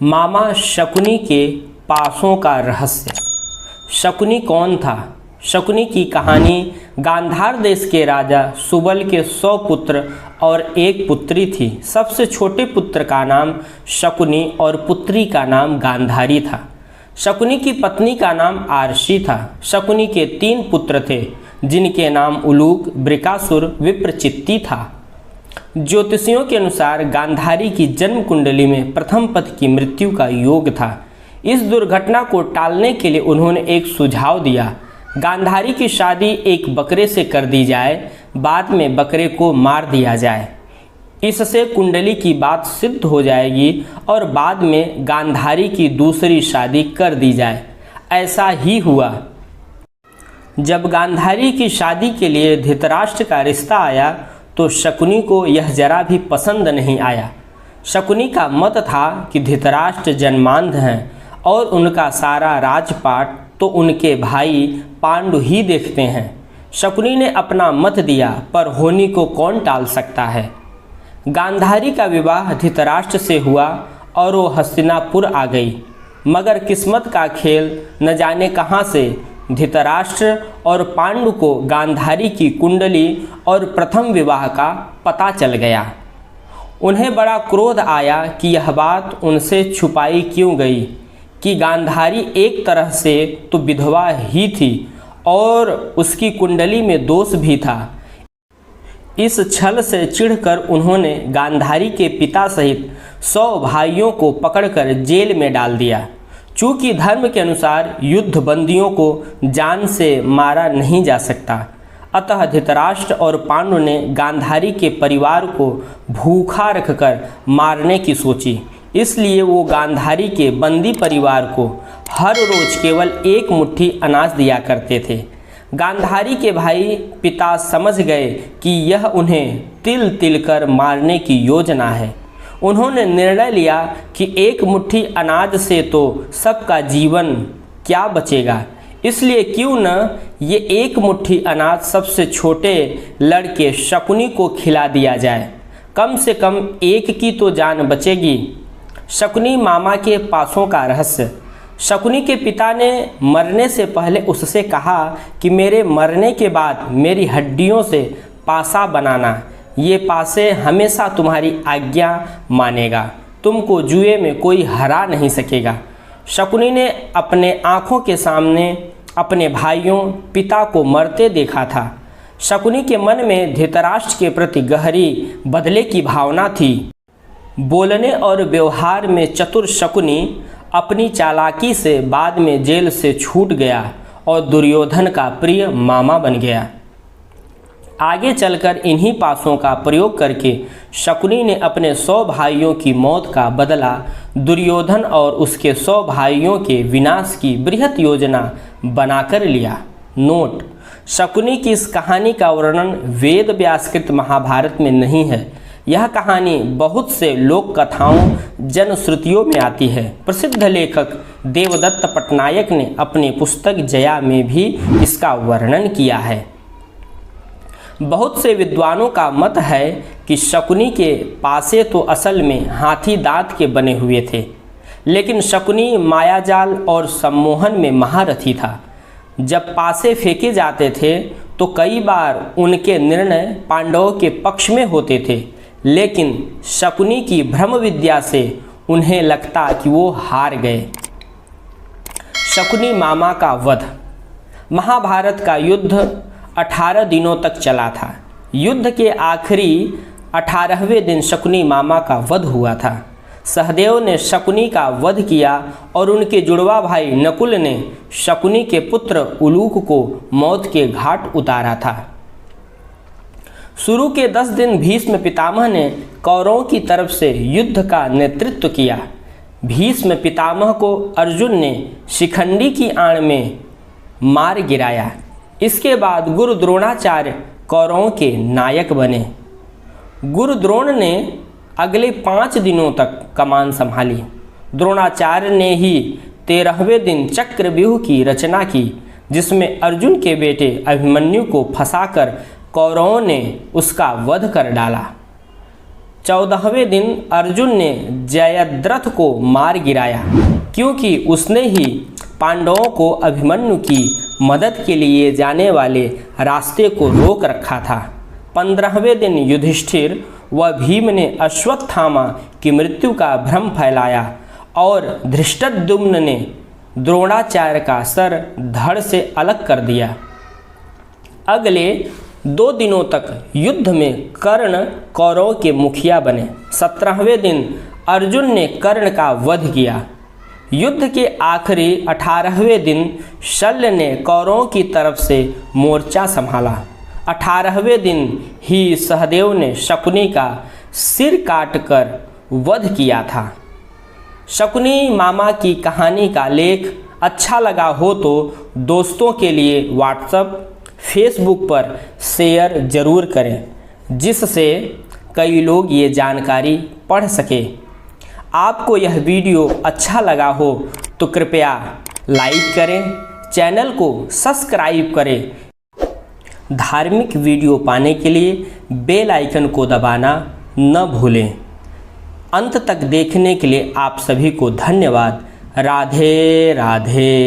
मामा शकुनी के पासों का रहस्य। शकुनी कौन था? शकुनी की कहानी गांधार देश के राजा सुबल के 100 पुत्र और एक पुत्री थी। सबसे छोटे पुत्र का नाम शकुनी और पुत्री का नाम गांधारी था। शकुनी की पत्नी का नाम आरशी था। शकुनी के 3 पुत्र थे जिनके नाम उलूक, बृकासुर, विप्रचित्ति था। ज्योतिषियों के अनुसार गांधारी की जन्म कुंडली में प्रथम पति की मृत्यु का योग था। इस दुर्घटना को टालने के लिए उन्होंने एक सुझाव दिया। गांधारी की शादी एक बकरे से कर दी जाए, बाद में बकरे को मार दिया जाए। इससे कुंडली की बात सिद्ध हो जाएगी और बाद में गांधारी की दूसरी शादी कर दी जाए। ऐसा ही हुआ। जब गांधारी की शादी के लिए धृतराष्ट्र का रिश्ता आया तो शकुनी को यह जरा भी पसंद नहीं आया। शकुनी का मत था कि धृतराष्ट्र जन्मांध हैं और उनका सारा राजपाट तो उनके भाई पांडु ही देखते हैं। शकुनी ने अपना मत दिया, पर होनी को कौन टाल सकता है। गांधारी का विवाह धृतराष्ट्र से हुआ और वो हस्तिनापुर आ गई। मगर किस्मत का खेल न जाने कहाँ से धृतराष्ट्र और पांडु को गांधारी की कुंडली और प्रथम विवाह का पता चल गया। उन्हें बड़ा क्रोध आया कि यह बात उनसे छुपाई क्यों गई कि गांधारी एक तरह से तो विधवा ही थी और उसकी कुंडली में दोष भी था। इस छल से चिढ़कर उन्होंने गांधारी के पिता सहित 100 भाइयों को पकड़कर जेल में डाल दिया। चूँकि धर्म के अनुसार युद्ध बंदियों को जान से मारा नहीं जा सकता, अतः धृतराष्ट्र और पांडु ने गांधारी के परिवार को भूखा रखकर मारने की सोची। इसलिए वो गांधारी के बंदी परिवार को हर रोज केवल 1 मुट्ठी अनाज दिया करते थे। गांधारी के भाई पिता समझ गए कि यह उन्हें तिल तिल कर मारने की योजना है। उन्होंने निर्णय लिया कि 1 मुट्ठी अनाज से तो सबका जीवन क्या बचेगा, इसलिए क्यों न ये 1 मुट्ठी अनाज सबसे छोटे लड़के शकुनी को खिला दिया जाए। कम से कम एक की तो जान बचेगी। शकुनी मामा के पासों का रहस्य। शकुनी के पिता ने मरने से पहले उससे कहा कि मेरे मरने के बाद मेरी हड्डियों से पासा बनाना। ये पासे हमेशा तुम्हारी आज्ञा मानेगा। तुमको जुए में कोई हरा नहीं सकेगा। शकुनी ने अपने आँखों के सामने अपने भाइयों पिता को मरते देखा था। शकुनी के मन में धृतराष्ट्र के प्रति गहरी बदले की भावना थी। बोलने और व्यवहार में चतुर शकुनी अपनी चालाकी से बाद में जेल से छूट गया और दुर्योधन का प्रिय मामा बन गया। आगे चलकर इन्हीं पासों का प्रयोग करके शकुनी ने अपने 100 भाइयों की मौत का बदला दुर्योधन और उसके 100 भाइयों के विनाश की बृहत योजना बनाकर लिया। नोट: शकुनी की इस कहानी का वर्णन वेद व्यासकृत महाभारत में नहीं है। यह कहानी बहुत से लोक कथाओं जनश्रुतियों में आती है। प्रसिद्ध लेखक देवदत्त पटनायक ने अपनी पुस्तक जया में भी इसका वर्णन किया है। बहुत से विद्वानों का मत है कि शकुनी के पासे तो असल में हाथी दांत के बने हुए थे, लेकिन शकुनी मायाजाल और सम्मोहन में महारथी था। जब पासे फेंके जाते थे तो कई बार उनके निर्णय पांडवों के पक्ष में होते थे, लेकिन शकुनी की भ्रम विद्या से उन्हें लगता कि वो हार गए। शकुनी मामा का वध। महाभारत का युद्ध 18 दिनों तक चला था। युद्ध के आखिरी 18वें दिन शकुनी मामा का वध हुआ था। सहदेव ने शकुनी का वध किया और उनके जुड़वा भाई नकुल ने शकुनी के पुत्र उलूक को मौत के घाट उतारा था। शुरू के 10 दिन भीष्म पितामह ने कौरवों की तरफ से युद्ध का नेतृत्व किया। भीष्म पितामह को अर्जुन ने शिखंडी की आड़ में मार गिराया। इसके बाद गुरु द्रोणाचार्य कौरवों के नायक बने। गुरु द्रोण ने अगले 5 दिनों तक कमान संभाली। द्रोणाचार्य ने ही 13वें दिन चक्रव्यूह की रचना की, जिसमें अर्जुन के बेटे अभिमन्यु को फंसाकर कौरवों ने उसका वध कर डाला। 14वें दिन अर्जुन ने जयद्रथ को मार गिराया, क्योंकि उसने ही पांडवों को अभिमन्यु की मदद के लिए जाने वाले रास्ते को रोक रखा था। 15वें दिन युधिष्ठिर व भीम ने अश्वत्थामा की मृत्यु का भ्रम फैलाया और धृष्टद्युम्न ने द्रोणाचार्य का सर धड़ से अलग कर दिया। अगले 2 दिनों तक युद्ध में कर्ण कौरवों के मुखिया बने। 17वें दिन अर्जुन ने कर्ण का वध किया। युद्ध के आखिरी 18वें दिन शल्य ने कौरवों की तरफ से मोर्चा संभाला। 18वें दिन ही सहदेव ने शकुनी का सिर काटकर वध किया था। शकुनी मामा की कहानी का लेख अच्छा लगा हो तो दोस्तों के लिए व्हाट्सएप फेसबुक पर शेयर ज़रूर करें, जिससे कई लोग ये जानकारी पढ़ सके। आपको यह वीडियो अच्छा लगा हो तो कृपया लाइक करें, चैनल को सब्सक्राइब करें। धार्मिक वीडियो पाने के लिए बेल आइकन को दबाना न भूलें। अंत तक देखने के लिए आप सभी को धन्यवाद। राधे राधे।